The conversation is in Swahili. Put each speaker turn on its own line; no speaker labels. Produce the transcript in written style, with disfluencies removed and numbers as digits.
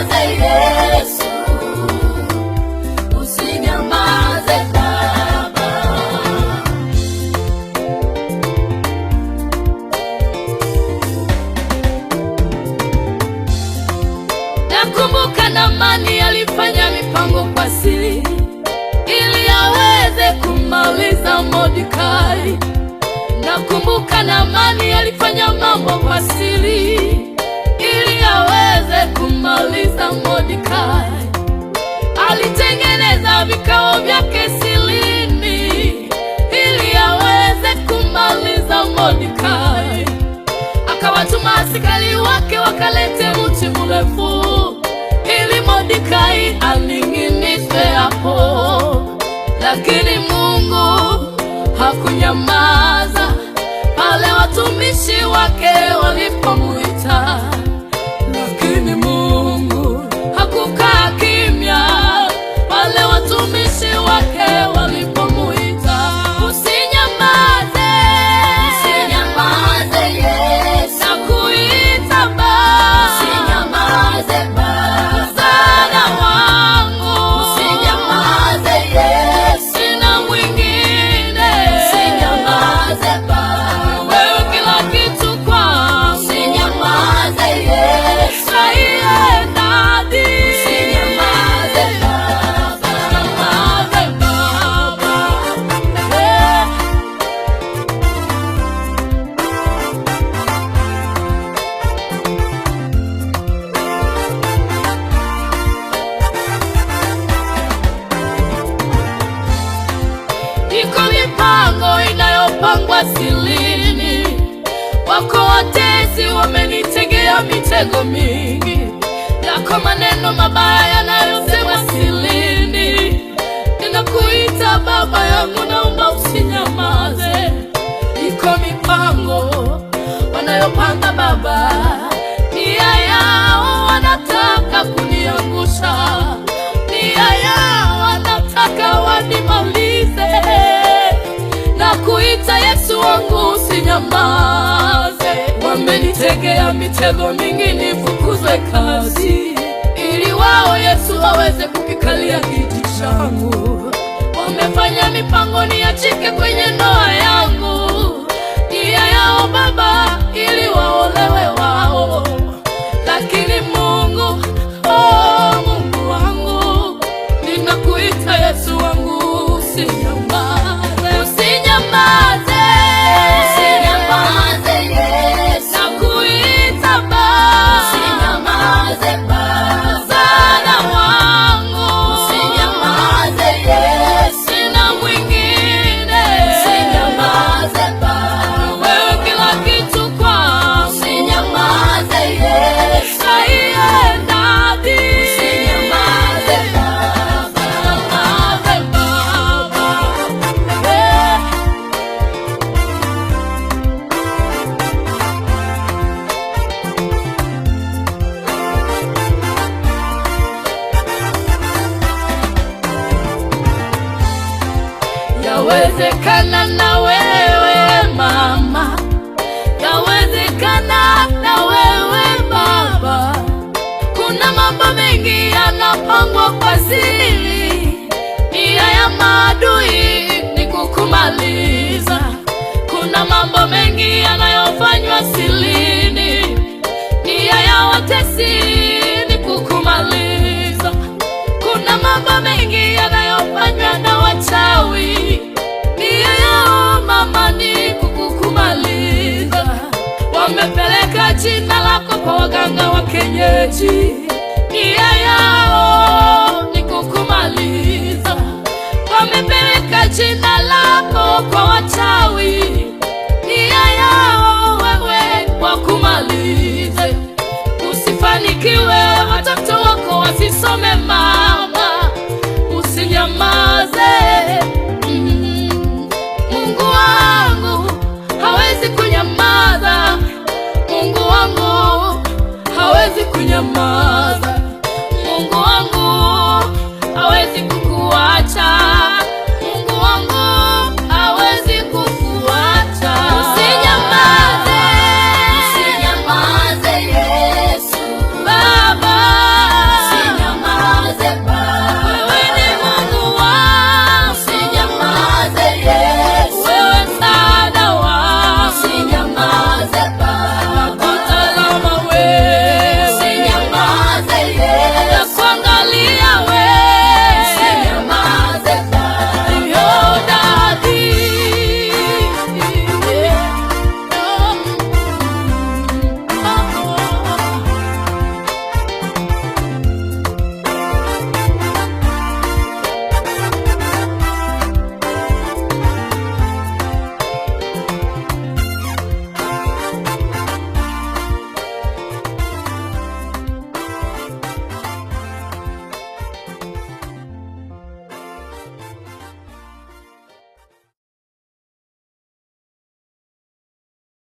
Usinyamaze Yesu, usinyamaze Baba. Nakumbuka Naamani alifanya mipango kwa siri ili aweze kumaliza Mordekai. Nakumbuka Naamani alifanya mambo kwa siri ili aweze kumaliza Mordekai. Alitengeneza vikao vyake sirini ili aweze kumaliza Mordekai. Akawatuma askari wake wakalete mti mrefu ili Mordekai aning'inizwe hapo, lakini Mungu hakunyamaza pale watumishi wake walipomuita. Lakini Mungu hakukaa kimya pale watumishi wake walipomuita. Usinyamaze, usinyamaze Yesu, nakuita Baba. Usinyamaze Baba, msaada wangu. Usinyamaze Yesu, sina mwingine. Usinyamaze Baba, wewe kila kitu kwangu. Usinyamaze Yesu, sahihi ndani. Usinyamaze Baba, usinyamaze Baba, yeah. Iko mipango inayopangwa silini, wako watesi wamenitegea mitego mingi. Yako maneno mabaya yanayosemwa silini. Ninakuita Baba yangu, naomba usinyamaze. Iko mipango wanayopanga Baba, nia yao wanataka kuniangusha, nia yao wanataka wanimalize. Nakuita Yesu wangu, usinyamaze. Wamenitegea mitego mingi nifukuzwe kazi, ili wao Yesu waweze kukikalia kiti changu. Wamefanya mipango niachike kwenye ndoa yangu, nia yao Baba ili waolewe wao. Lakini Mungu, oh Mungu wangu, ninakuita Yesu wangu, usinyamaze, usinyamaze, usinyamaze Yesu, nakuita Baba. Usinyamaze Baba, msaada wangu. Usinyamaze Yesu, sina mwingine. Usinyamaze Baba, wewe kila kitu kwangu. Usinyamaze Yesu, sahihi ndani. Usinyamaze Baba, usinyamaze Baba, yeah. Yawezekana na wewe mama, yawezekana na wewe baba. Kuna mambo mengi yanapangwa kwa siri, nia ya maadui ni kukumaliza. Kuna mambo mengi yanayofanywa silini, nia ya watesi ni kukumaliza. Kuna mambo mengi yanayofanywa na wachawi, nia yao mama ni kukumaliza. Wamepeleka jina lako kwa waganga wa kienyeji, nia yao ni kukumaliza. Wamepeleka jina lako kwa wachawi, nia yao wewe wakumalize. Usifanikiwe, watoto wako wasisome mama, usinyamaze. Mungu wangu hawezi kunyamaza, Mungu wangu hawezi kunyamaza.